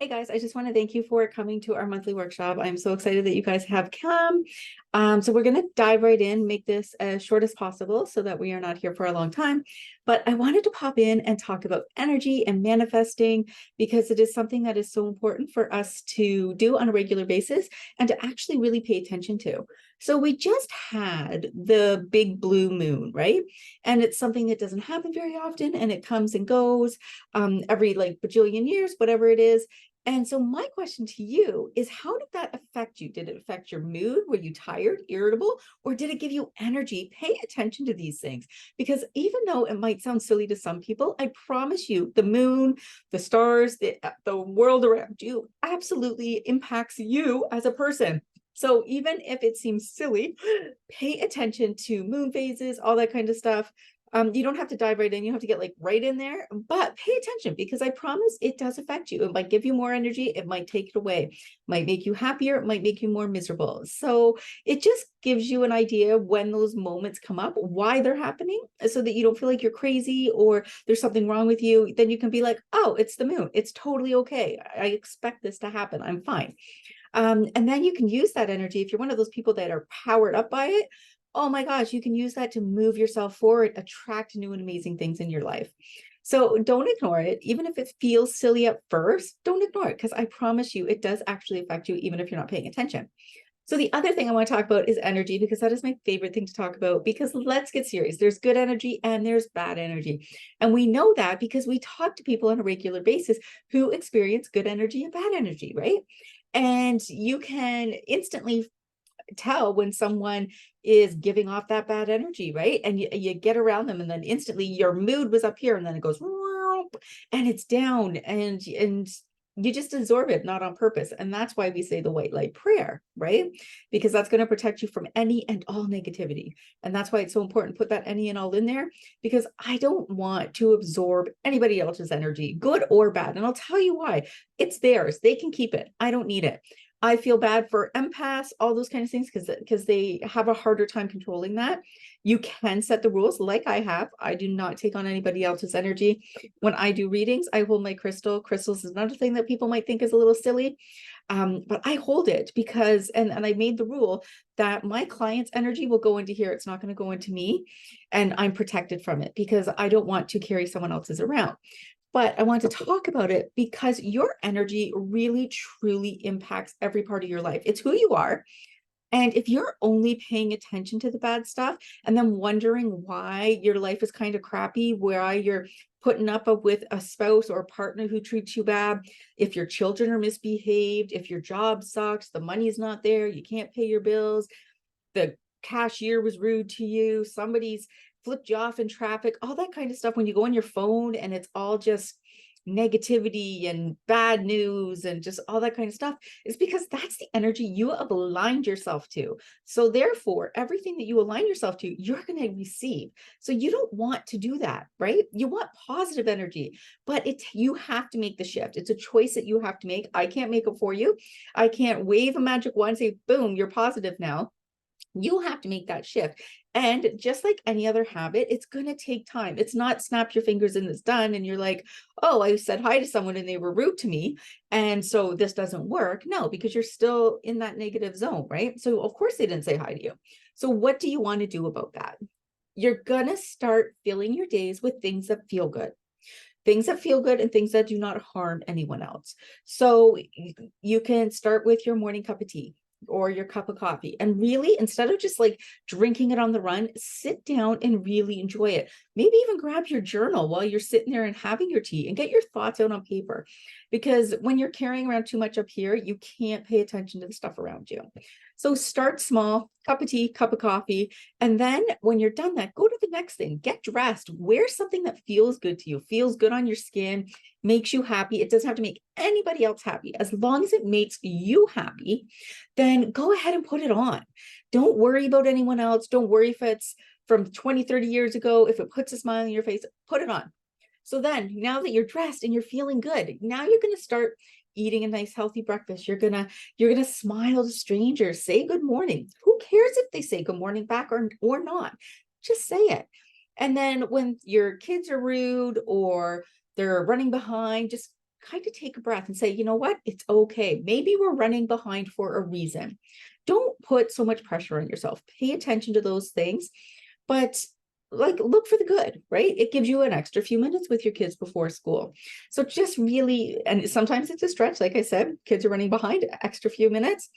Hey guys, I just want to thank you for coming to our monthly workshop. I'm so excited that you guys have come. So we're going to dive right in, make this as short as possible so that we are not here for a long time. But I wanted to pop in and talk about energy and manifesting because it is something that is so important for us to do on a regular basis and to actually really pay attention to. So we just had the big blue moon, right? And it's something that doesn't happen very often and it comes and goes every like bajillion years, whatever it is. And so my question to you is, how did that affect you? Did it affect your mood? Were you tired, irritable, or did it give you energy? Pay attention to these things, because even though it might sound silly to some people, I promise you the moon, the stars, the world around you absolutely impacts you as a person. So even if it seems silly, pay attention to moon phases, all that kind of stuff. You don't have to dive right in. You have to get like right in there, but pay attention because I promise it does affect you. It might give you more energy. It might take it away. It might make you happier. It might make you more miserable. So it just gives you an idea when those moments come up, why they're happening, so that you don't feel like you're crazy or there's something wrong with you. Then you can be like, oh, it's the moon. It's totally okay. I expect this to happen. I'm fine. And then you can use that energy if you're one of those people that are powered up by it. Oh my gosh, you can use that to move yourself forward, attract new and amazing things in your life. So don't ignore it. Even if it feels silly at first, don't ignore it, because I promise you it does actually affect you, even if you're not paying attention. So the other thing I want to talk about is energy, because that is my favorite thing to talk about. Because let's get serious. There's good energy and there's bad energy. And we know that because we talk to people on a regular basis who experience good energy and bad energy, right? And you can instantly tell when someone is giving off that bad energy, right? And you get around them and then instantly your mood was up here and then it goes and it's down, and you just absorb it, not on purpose. And that's why we say the white light prayer, right? Because that's going to protect you from any and all negativity. And that's why it's so important to put that any and all in there, because I don't want to absorb anybody else's energy, good or bad. And I'll tell you why. It's theirs. They can keep it. I don't need it. I feel bad for empaths, all those kind of things, because they have a harder time controlling that. You can set the rules like I have. I do not take on anybody else's energy. When I do readings, I hold my crystal. Crystals is another thing that people might think is a little silly. But I hold it because, and I made the rule that my client's energy will go into here. It's not going to go into me, and I'm protected from it because I don't want to carry someone else's around. But I want to talk about it because your energy really, truly impacts every part of your life. It's who you are. And if you're only paying attention to the bad stuff and then wondering why your life is kind of crappy, why you're putting up with a spouse or a partner who treats you bad, if your children are misbehaved, if your job sucks, the money's not there, you can't pay your bills, the cashier was rude to you, somebody's flipped you off in traffic, all that kind of stuff. When you go on your phone and it's all just negativity and bad news and just all that kind of stuff, is because that's the energy you have aligned yourself to. So therefore, everything that you align yourself to, you're going to receive. So you don't want to do that, right? You want positive energy, but you have to make the shift. It's a choice that you have to make. I can't make it for you. I can't wave a magic wand and say, boom, you're positive now. You have to make that shift. And just like any other habit, it's going to take time. It's not snap your fingers and it's done. And you're like, oh, I said hi to someone and they were rude to me, and so this doesn't work. No, because you're still in that negative zone, right? So of course they didn't say hi to you. So what do you want to do about that? You're going to start filling your days with things that feel good. Things that feel good and things that do not harm anyone else. So you can start with your morning cup of tea or your cup of coffee, and really, instead of just like drinking it on the run, sit down and really enjoy it. Maybe even grab your journal while you're sitting there and having your tea and get your thoughts out on paper, because when you're carrying around too much up here, you can't pay attention to the stuff around you. So start small, cup of tea, cup of coffee, and then when you're done that, go to the next thing. Get dressed, wear something that feels good to you, feels good on your skin, makes you happy. It doesn't have to make anybody else happy. As long as it makes you happy, then go ahead and put it on. Don't worry about anyone else. Don't worry if it's from 20, 30 years ago. If it puts a smile on your face, put it on. So then now that you're dressed and you're feeling good, now you're going to start eating a nice healthy breakfast. You're going to smile to strangers, say good morning. Who cares if they say good morning back or not? Just say it. And then when your kids are rude or they're running behind, just kind of take a breath and say, you know what? It's okay. Maybe we're running behind for a reason. Don't put so much pressure on yourself. Pay attention to those things, but like look for the good, right? It gives you an extra few minutes with your kids before school. So just really, and sometimes it's a stretch, like I said, kids are running behind extra few minutes.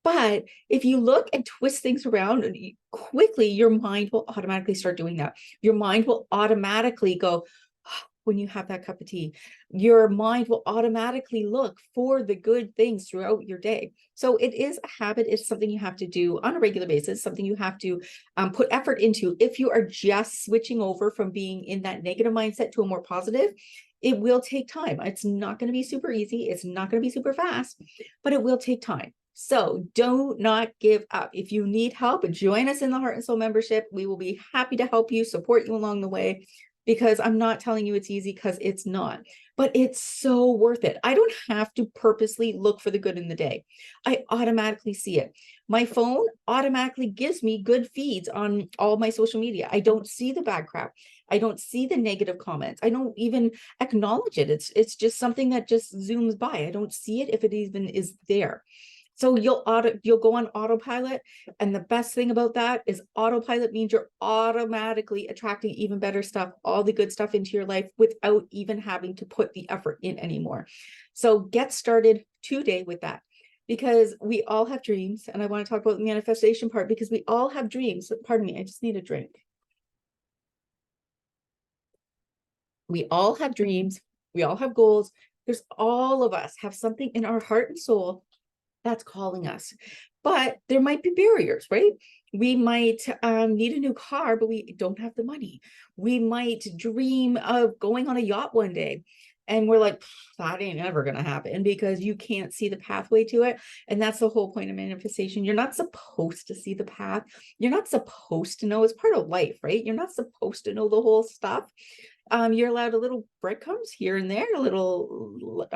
But if you look and twist things around quickly, your mind will automatically start doing that. Your mind will automatically go, when you have that cup of tea, your mind will automatically look for the good things throughout your day. So it is a habit. It's something you have to do on a regular basis, something you have to put effort into. If you are just switching over from being in that negative mindset to a more positive, it will take time. It's not going to be super easy. It's not going to be super fast, but it will take time. So do not give up. If you need help, join us in the Heart and Soul membership. We will be happy to help you, support you along the way, because I'm not telling you it's easy, because it's not, but it's so worth it. I don't have to purposely look for the good in the day. I automatically see it. My phone automatically gives me good feeds on all my social media. I don't see the bad crap. I don't see the negative comments. I don't even acknowledge it. It's just something that just zooms by. I don't see it if it even is there. So you'll go on autopilot. And the best thing about that is autopilot means you're automatically attracting even better stuff, all the good stuff into your life without even having to put the effort in anymore. So get started today with that, because we all have dreams. And I want to talk about the manifestation part, because we all have dreams. Pardon me, I just need a drink. We all have dreams. We all have goals. There's all of us have something in our heart and soul that's calling us, but there might be barriers, right? We might need a new car, but we don't have the money. We might dream of going on a yacht one day, and we're like, that ain't ever going to happen, because you can't see the pathway to it. And that's the whole point of manifestation. You're not supposed to see the path. You're not supposed to know. It's part of life, right? You're not supposed to know the whole stuff. You're allowed a little breadcrumbs here and there, a little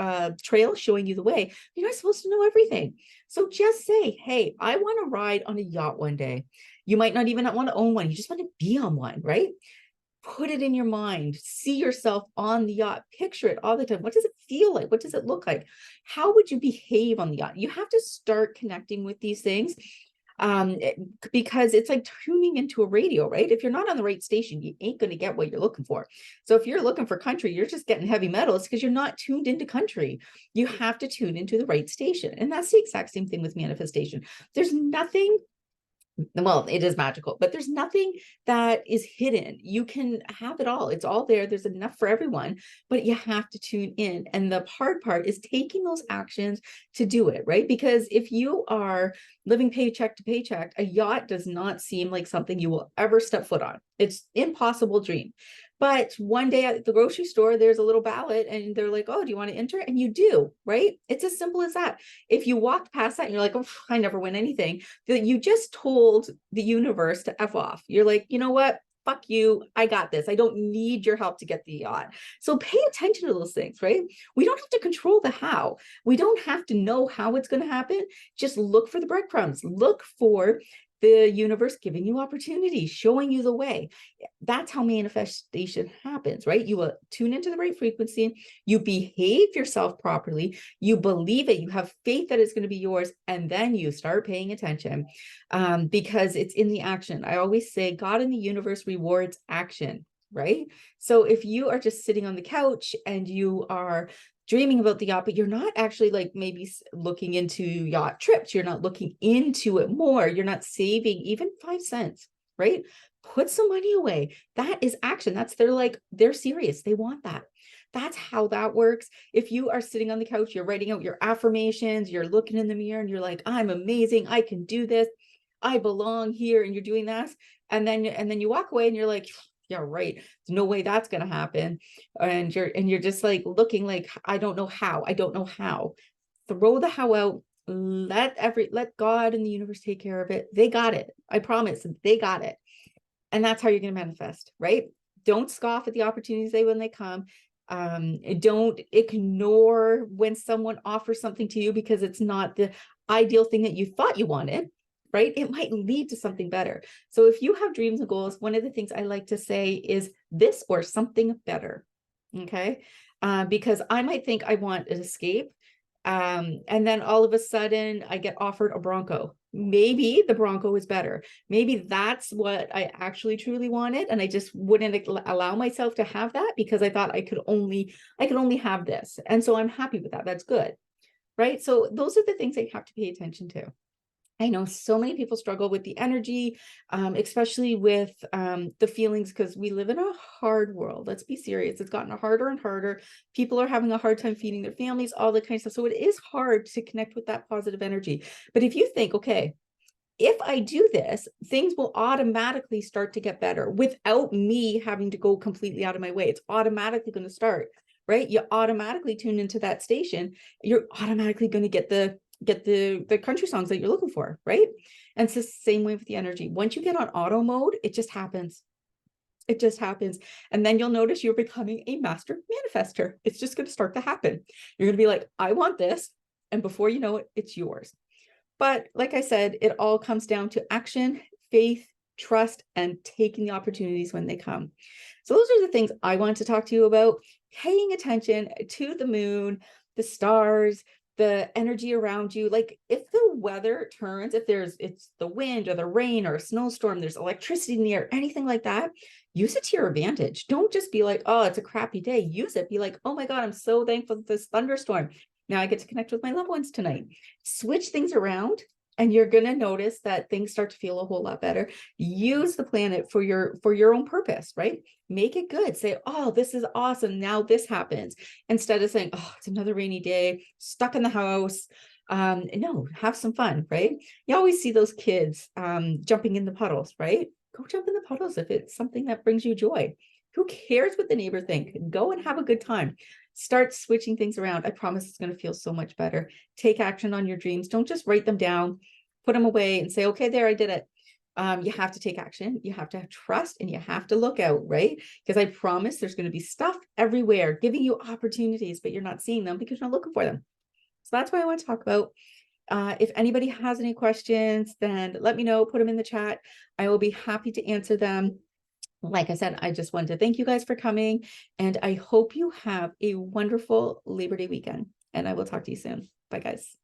trail showing you the way. You're not supposed to know everything. So just say, hey, I want to ride on a yacht one day. You might not even want to own one. You just want to be on one, right? Put it in your mind. See yourself on the yacht. Picture it all the time. What does it feel like? What does it look like? How would you behave on the yacht? You have to start connecting with these things, because it's like tuning into a radio, right? If you're not on the right station, you ain't going to get what you're looking for. So if you're looking for country, you're just getting heavy metal. It's because you're not tuned into country. You have to tune into the right station. And that's the exact same thing with manifestation. There's nothing, well, it is magical, but there's nothing that is hidden. You can have it all. It's all there. There's enough for everyone, but you have to tune in. And the hard part is taking those actions to do it, right? Because if you are living paycheck to paycheck, a yacht does not seem like something you will ever step foot on. It's an impossible dream. But one day at the grocery store, there's a little ballot and they're like, oh, do you want to enter? And you do, right? It's as simple as that. If you walk past that and you're like, oh, I never win anything, that you just told the universe to F off. You're like, you know what? Fuck you. I got this. I don't need your help to get the yacht. So pay attention to those things, right? We don't have to control the how. We don't have to know how it's going to happen. Just look for the breadcrumbs. Look for the universe giving you opportunities, showing you the way. That's how manifestation happens, right? You will tune into the right frequency, you behave yourself properly, you believe it, you have faith that it's going to be yours, and then you start paying attention, because it's in the action. I always say God and the universe rewards action, right? So if you are just sitting on the couch and you are dreaming about the yacht, but you're not actually like maybe looking into yacht trips, you're not looking into it more, you're not saving even 5 cents, right? Put some money away. That is action. They're serious. They want that. That's how that works. If you are sitting on the couch, you're writing out your affirmations, you're looking in the mirror and you're like, I'm amazing. I can do this. I belong here. And you're doing that. And then you walk away and you're like, yeah, right. There's no way that's going to happen. And you're just like looking like, I don't know how. Throw the how out. Let God and the universe take care of it. They got it. I promise. They got it. And that's how you're going to manifest, right? Don't scoff at the opportunities when they come. Don't ignore when someone offers something to you because it's not the ideal thing that you thought you wanted. Right? It might lead to something better. So if you have dreams and goals, one of the things I like to say is this or something better. Okay. because I might think I want an escape. And then all of a sudden I get offered a Bronco. Maybe the Bronco is better. Maybe that's what I actually truly wanted. And I just wouldn't allow myself to have that because I thought I could only have this. And so I'm happy with that. That's good. Right. So those are the things I have to pay attention to. I know so many people struggle with the energy, especially with the feelings, because we live in a hard world. Let's be serious. It's gotten harder and harder. People are having a hard time feeding their families, all that kind of stuff. So it is hard to connect with that positive energy. But if you think, okay, if I do this, things will automatically start to get better without me having to go completely out of my way. It's automatically going to start, right? You automatically tune into that station. You're automatically going to get the country songs that you're looking for, right? And it's the same way with the energy. Once you get on auto mode, it just happens. It just happens. And then you'll notice you're becoming a master manifester. It's just going to start to happen. You're going to be like, I want this. And before you know it, it's yours. But like I said, it all comes down to action, faith, trust, and taking the opportunities when they come. So those are the things I want to talk to you about. Paying attention to the moon, the stars, the energy around you. Like if the weather turns, if it's the wind or the rain or a snowstorm, there's electricity in the air, anything like that, use it to your advantage. Don't just be like, oh, it's a crappy day. Use it. Be like, oh my God, I'm so thankful for this thunderstorm. Now I get to connect with my loved ones tonight. Switch things around and you're going to notice that things start to feel a whole lot better. Use the planet for your own purpose, right? Make it good. Say, oh, this is awesome. Now this happens. Instead of saying, oh, it's another rainy day, stuck in the house. No, have some fun, right? You always see those kids jumping in the puddles, right? Go jump in the puddles if it's something that brings you joy. Who cares what the neighbor think? Go and have a good time. Start switching things around. I promise it's going to feel so much better. Take action on your dreams. Don't just write them down, put them away and say, okay, there, I did it. You have to take action. You have to have trust and you have to look out, right? Because I promise there's going to be stuff everywhere giving you opportunities, but you're not seeing them because you're not looking for them. So that's what I want to talk about. If anybody has any questions, then let me know, put them in the chat. I will be happy to answer them. Like I said, I just wanted to thank you guys for coming, and I hope you have a wonderful Labor Day weekend, and I will talk to you soon. Bye, guys.